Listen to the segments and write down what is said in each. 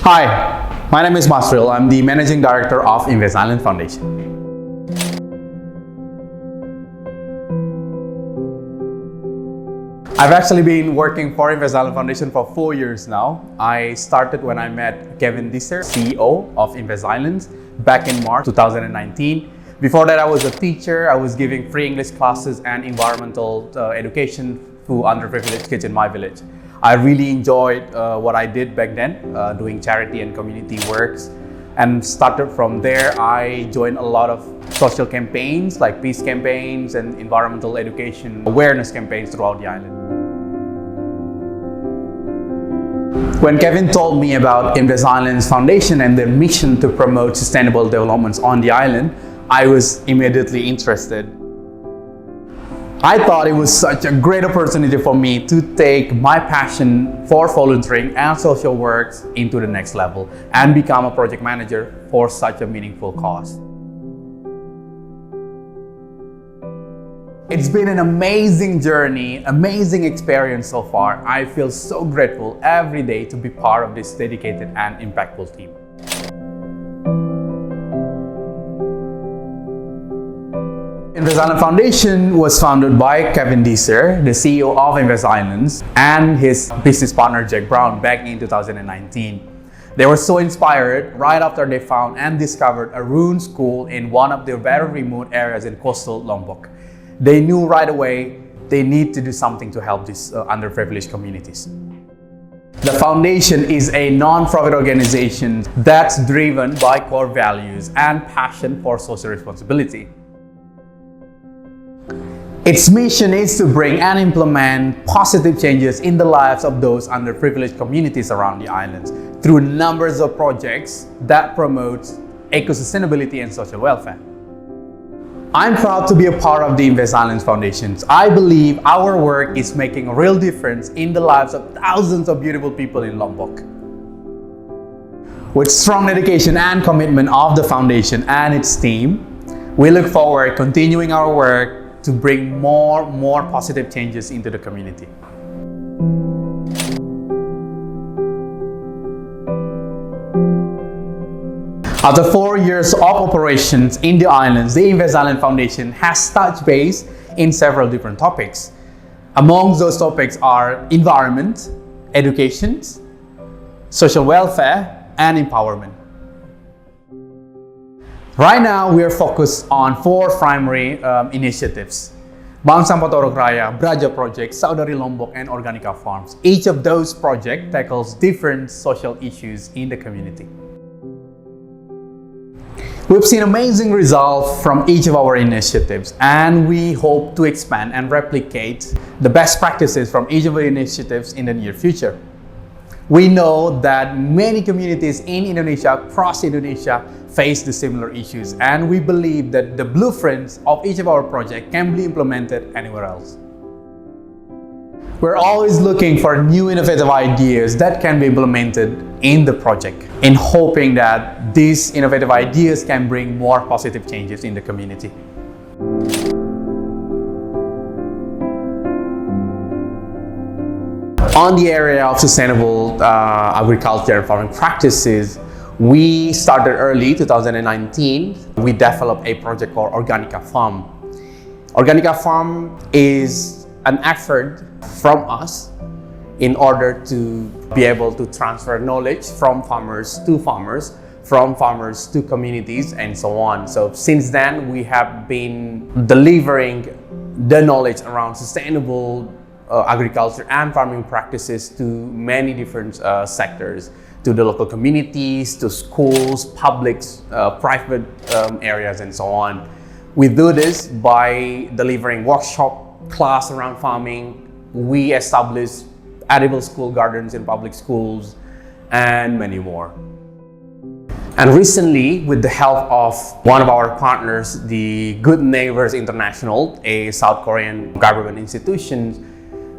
Hi, my name is Masriel. I'm the Managing Director of Invest Island Foundation. I've actually been working for Invest Island Foundation for 4 years now. I started when I met Kevin Disser, CEO of Invest Islands, back in March 2019. Before that, I was a teacher. I was giving free English classes and environmental education to underprivileged kids in my village. I really enjoyed what I did back then, doing charity and community works. And started from there, I joined a lot of social campaigns like peace campaigns and environmental education awareness campaigns throughout the island. When Kevin told me about Invest Islands Foundation and their mission to promote sustainable developments on the island, I was immediately interested. I thought it was such a great opportunity for me to take my passion for volunteering and social works into the next level and become a project manager for such a meaningful cause. It's been an amazing journey, amazing experience so far. I feel so grateful every day to be part of this dedicated and impactful team. Invest Island Foundation was founded by Kevin Disser, the CEO of Invest Islands, and his business partner Jack Brown back in 2019. They were so inspired right after they found and discovered a ruined school in one of their very remote areas in coastal Lombok. They knew right away they need to do something to help these underprivileged communities. The foundation is a non-profit organization that's driven by core values and passion for social responsibility. Its mission is to bring and implement positive changes in the lives of those underprivileged communities around the islands through numbers of projects that promote eco-sustainability and social welfare. I'm proud to be a part of the Invest Islands Foundation. I believe our work is making a real difference in the lives of thousands of beautiful people in Lombok. With strong dedication and commitment of the foundation and its team, we look forward to continuing our work to bring more positive changes into the community. After 4 years of operations in the islands, the Invest Island Foundation has touched base in several different topics. Among those topics are environment, education, social welfare, and empowerment. Right now, we are focused on 4 primary initiatives: Bank Sampah Torok Raya, Braja Project, Saudari Lombok, and Organica Farms. Each of those projects tackles different social issues in the community. We've seen amazing results from each of our initiatives, and we hope to expand and replicate the best practices from each of the initiatives in the near future. We know that many communities in Indonesia, across Indonesia, face the similar issues, and we believe that the blueprints of each of our projects can be implemented anywhere else. We're always looking for new innovative ideas that can be implemented in the project, in hoping that these innovative ideas can bring more positive changes in the community. On the area of sustainable agriculture and farming practices, we started early 2019. We developed a project called Organica Farm. Organica Farm is an effort from us in order to be able to transfer knowledge from farmers to farmers, from farmers to communities, and so on. So since then, we have been delivering the knowledge around sustainable agriculture and farming practices to many different sectors, to the local communities, to schools, public, private areas, and so on. We do this by delivering workshop class around farming. We establish edible school gardens in public schools, and many more. And recently, with the help of one of our partners, the Good Neighbors International, a South Korean government institution,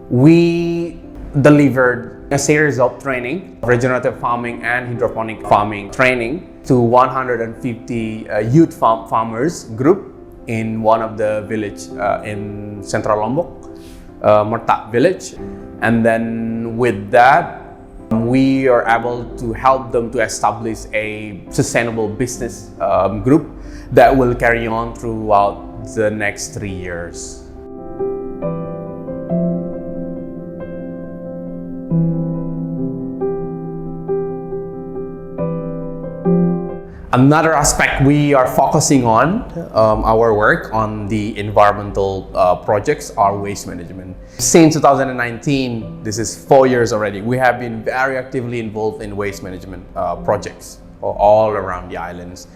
we delivered a series of training, regenerative farming and hydroponic farming training, to 150 youth farmers group in one of the village in Central Lombok, Mertak village. And then with that, We are able to help them to establish a sustainable business group that will carry on throughout the next 3 years. Another aspect we are focusing on our work on the environmental projects are waste management. Since 2019, this is 4 years already, we have been very actively involved in waste management projects all around the islands.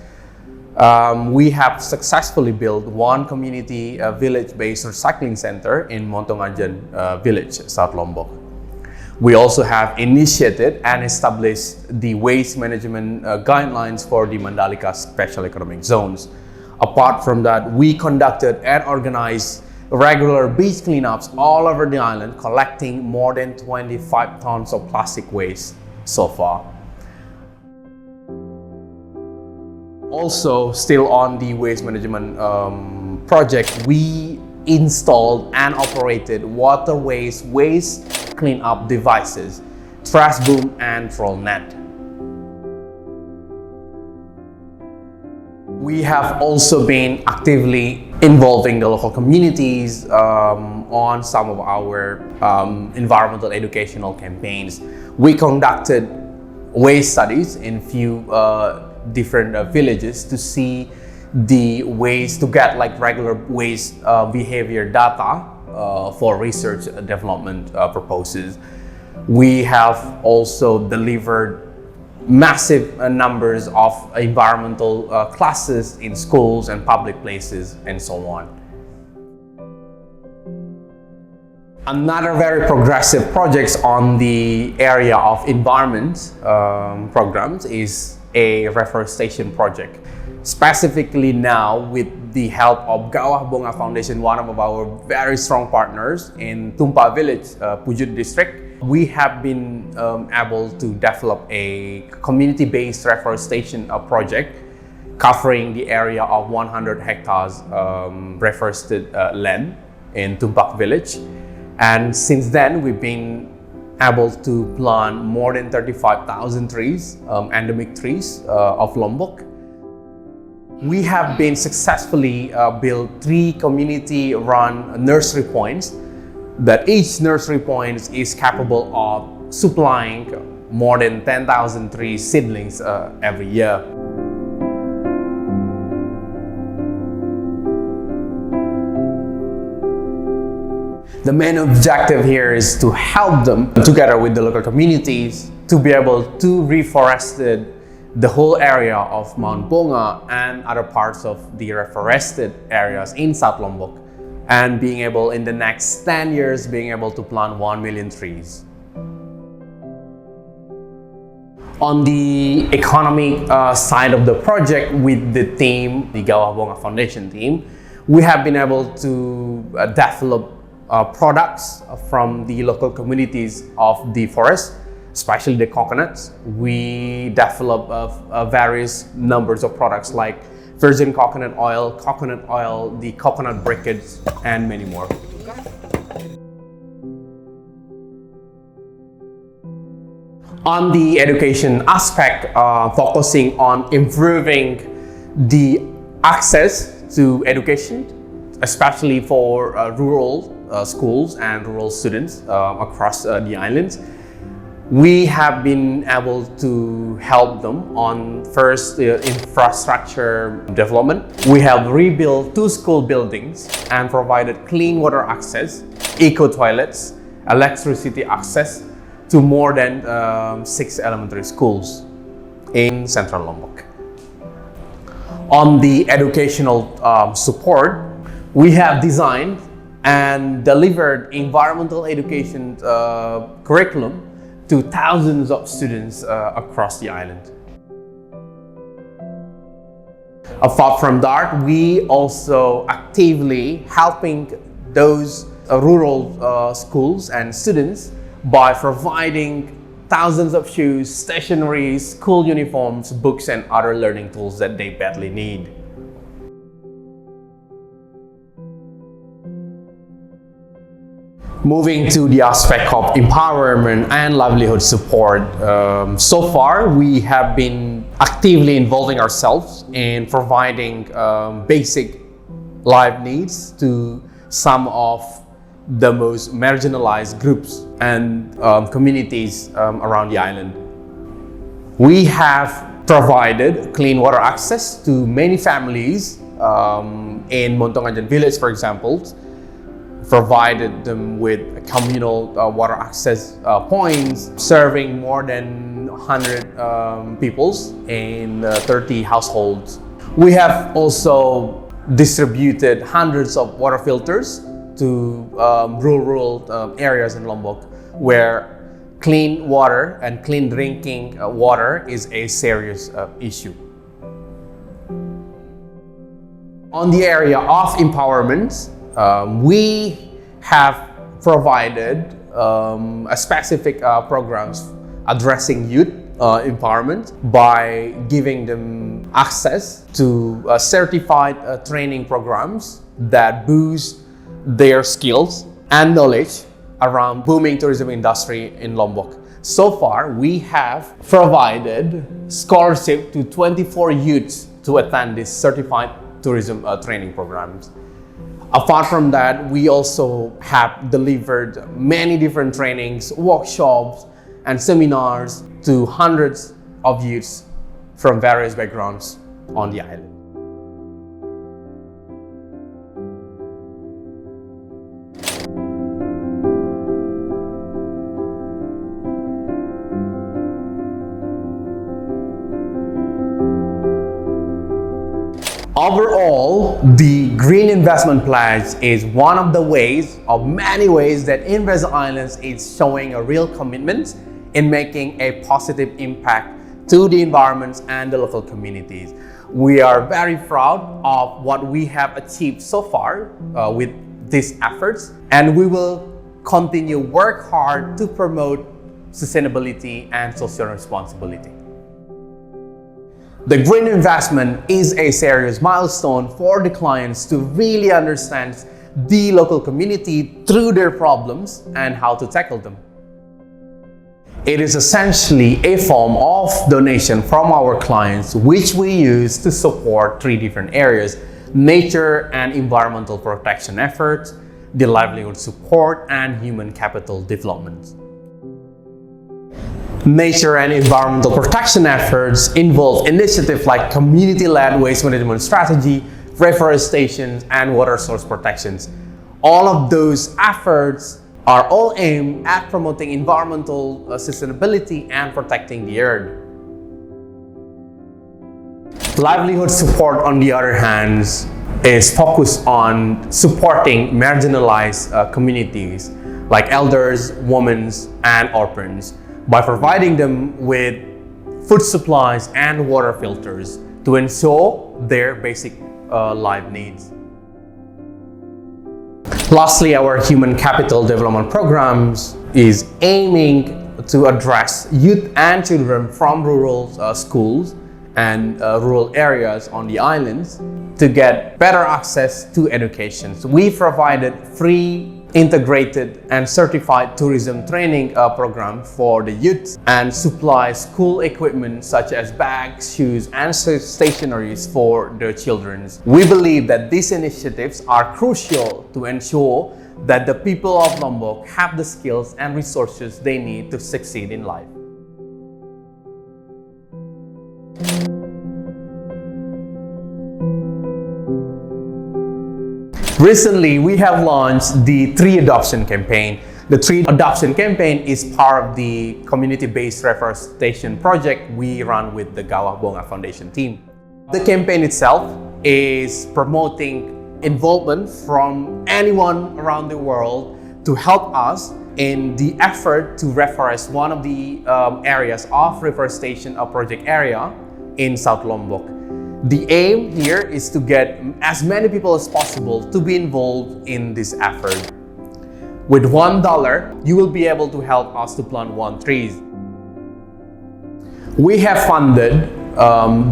We have successfully built one community village-based recycling center in Montongajan village, South Lombok. We also have initiated and established the waste management guidelines for the Mandalika Special Economic Zones. Apart from that, we conducted and organized regular beach cleanups all over the island, collecting more than 25 tons of plastic waste so far. Also, still on the waste management project, we installed and operated waterways waste cleanup devices, trash boom and troll net. We have also been actively involving the local communities on some of our environmental educational campaigns. We conducted waste studies in few different villages to see the ways to get like regular waste behavior data for research development purposes. We have also delivered massive numbers of environmental classes in schools and public places and so on. Another very progressive project on the area of environment programs is a reforestation project. Specifically now, with the help of Gawah Bonga Foundation, one of our very strong partners in Tumpa Village, Pujut District, we have been able to develop a community-based reforestation project covering the area of 100 hectares reforested land in Tumpak Village. And since then, we've been able to plant more than 35,000 trees, endemic trees of Lombok. We have been successfully built 3 community-run nursery points that each nursery point is capable of supplying more than 10,000 tree seedlings every year. The main objective here is to help them together with the local communities to be able to reforest the whole area of Mount Bonga and other parts of the reforested areas in South Lombok, and being able in the next 10 years being able to plant 1 million trees. On the economic side of the project, with the team, the Gawah Bonga Foundation team, we have been able to develop products from the local communities of the forest, especially the coconuts. We develop various numbers of products like virgin coconut oil, the coconut briquettes, and many more. On the education aspect, focusing on improving the access to education, especially for rural schools and rural students across the islands. We have been able to help them on first infrastructure development. We have rebuilt 2 school buildings and provided clean water access, eco toilets, electricity access to more than 6 elementary schools in Central Lombok. On the educational support, we have designed and delivered environmental education curriculum to thousands of students across the island. Apart from that, we also actively helping those rural schools and students by providing thousands of shoes, stationery, school uniforms, books, and other learning tools that they badly need. Moving to the aspect of empowerment and livelihood support, so far we have been actively involving ourselves in providing basic life needs to some of the most marginalized groups and communities around the island. We have provided clean water access to many families in Montongajan village, for example, provided them with communal water access points, serving more than 100 peoples in 30 households. We have also distributed hundreds of water filters to rural areas in Lombok, where clean water and clean drinking water is a serious issue. On the area of empowerment, we have provided specific programs addressing youth empowerment by giving them access to certified training programs that boost their skills and knowledge around booming tourism industry in Lombok. So far, we have provided scholarship to 24 youths to attend these certified tourism training programs. Apart from that, we also have delivered many different trainings, workshops, and seminars to hundreds of youths from various backgrounds on the island. Overall, the Green Investment Pledge is one of the ways, of many ways, that Invest Islands is showing a real commitment in making a positive impact to the environments and the local communities. We are very proud of what we have achieved so far with these efforts, and we will continue work hard to promote sustainability and social responsibility. The green investment is a serious milestone for the clients to really understand the local community through their problems and how to tackle them. It is essentially a form of donation from our clients, which we use to support three different areas: nature and environmental protection efforts, the livelihood support, and human capital development. Nature and environmental protection efforts involve initiatives like community-led waste management strategy, reforestation, and water source protections. All of those efforts are all aimed at promoting environmental sustainability and protecting the earth. Livelihood support, on the other hand, is focused on supporting marginalized communities like elders, women, and orphans, by providing them with food supplies and water filters to ensure their basic life needs. Lastly, our human capital development programs is aiming to address youth and children from rural schools and rural areas on the islands to get better access to education. So we provided free, integrated, and certified tourism training program for the youth, and supply school equipment such as bags, shoes, and stationeries for the children. We believe that these initiatives are crucial to ensure that the people of Lombok have the skills and resources they need to succeed in life. Recently, we have launched the Tree Adoption Campaign. The Tree Adoption Campaign is part of the community-based reforestation project we run with the Gawah Bonga Foundation team. The campaign itself is promoting involvement from anyone around the world to help us in the effort to reforest one of the areas of reforestation project area in South Lombok. The aim here is to get as many people as possible to be involved in this effort. With $1, you will be able to help us to plant 1 tree. We have funded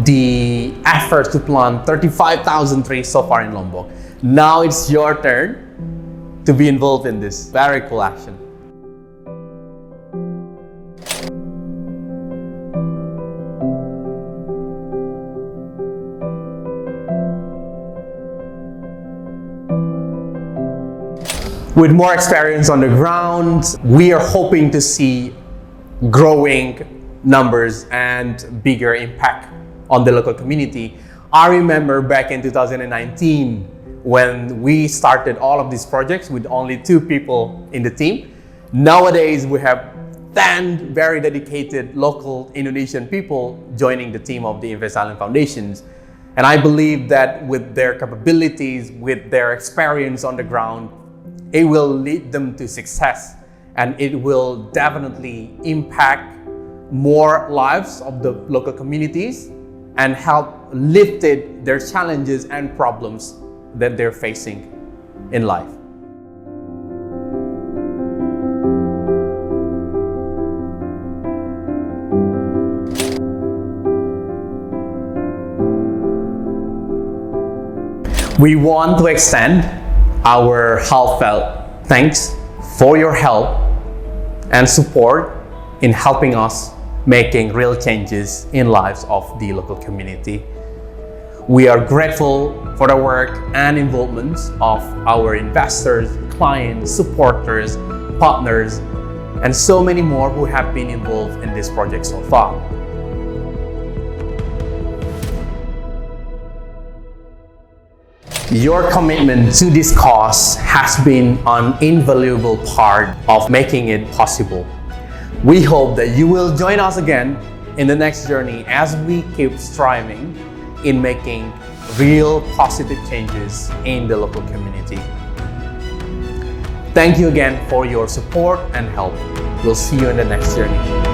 the effort to plant 35,000 trees so far in Lombok. Now it's your turn to be involved in this very cool action. With more experience on the ground, we are hoping to see growing numbers and bigger impact on the local community. I remember back in 2019 when we started all of these projects with only 2 people in the team. Nowadays we have 10 very dedicated local Indonesian people joining the team of the Invest Island Foundations. And I believe that with their capabilities, with their experience on the ground, it will lead them to success, and it will definitely impact more lives of the local communities and help lift their challenges and problems that they're facing in life. We want to extend our heartfelt thanks for your help and support in helping us making real changes in lives of the local community. We are grateful for the work and involvement of our investors, clients, supporters, partners, and so many more who have been involved in this project so far. Your commitment to this cause has been an invaluable part of making it possible. We hope that you will join us again in the next journey as we keep striving in making real positive changes in the local community. Thank you again for your support and help. We'll see you in the next journey.